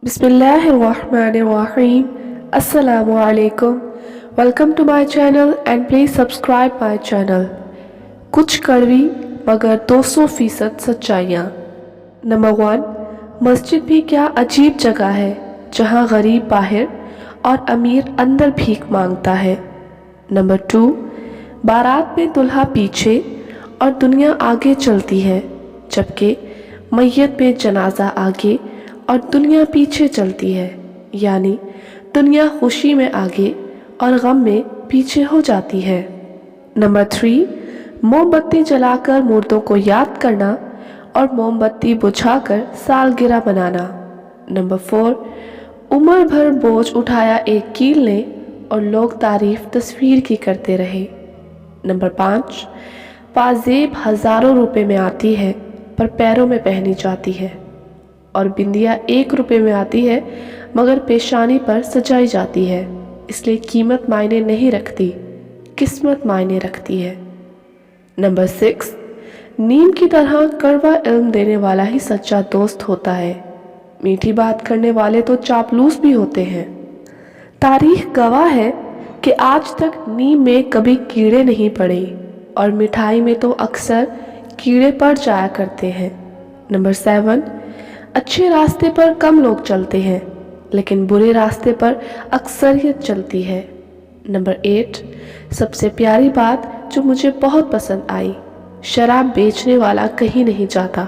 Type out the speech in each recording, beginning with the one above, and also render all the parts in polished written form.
Bismillahirrahmanirrahim. Assalamu alaikum. Welcome to my channel and please subscribe my channel. कुछ कड़वी मगर 200% सच्चाइयाँ। Number 1, मस्जिद भी क्या अजीब जगह है जहाँ गरीब बाहर और अमीर अंदर भीख मांगता है। नंबर 2, बारात में दुल्हा पीछे और दुनिया आगे चलती है, जबकि मैयत में जनाजा आगे और दुनिया पीछे चलती है, यानी दुनिया खुशी में आगे और गम में पीछे हो जाती है। नंबर 3, मोमबत्ती जलाकर मुर्दों को याद करना और मोमबत्ती बुझाकर सालगिरह मनाना। नंबर 4, उम्र भर बोझ उठाया एक कील ने और लोग तारीफ तस्वीर की करते रहे। नंबर 5, पाजेब हज़ारों रुपए में आती है पर पैरों में पहनी जाती है, और बिंदिया 1 रुपए में आती है मगर पेशानी पर सजाई जाती है। इसलिए कीमत मायने नहीं रखती, किस्मत मायने रखती है। नंबर 6, नीम की तरह कड़वा इल्म देने वाला ही सच्चा दोस्त होता है। मीठी बात करने वाले तो चापलूस भी होते हैं। तारीख गवाह है कि आज तक नीम में कभी कीड़े नहीं पड़े और मिठाई में तो अक्सर कीड़े पड़ जाया करते हैं। नंबर 7, अच्छे रास्ते पर कम लोग चलते हैं लेकिन बुरे रास्ते पर अक्सरियत चलती है। नंबर 8, सबसे प्यारी बात जो मुझे बहुत पसंद आई, शराब बेचने वाला कहीं नहीं जाता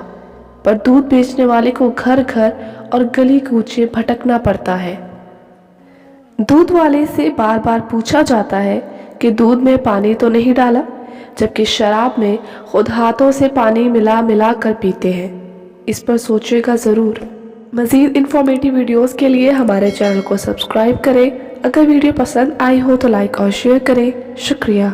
पर दूध बेचने वाले को घर घर और गली कूचे भटकना पड़ता है। दूध वाले से बार बार पूछा जाता है कि दूध में पानी तो नहीं डाला, जबकि शराब में खुद हाथों से पानी मिला मिला कर पीते हैं। इस पर सोचेगा ज़रूर। मज़ीद इन्फॉर्मेटिव वीडियोस के लिए हमारे चैनल को सब्सक्राइब करें। अगर वीडियो पसंद आई हो तो लाइक और शेयर करें। शुक्रिया।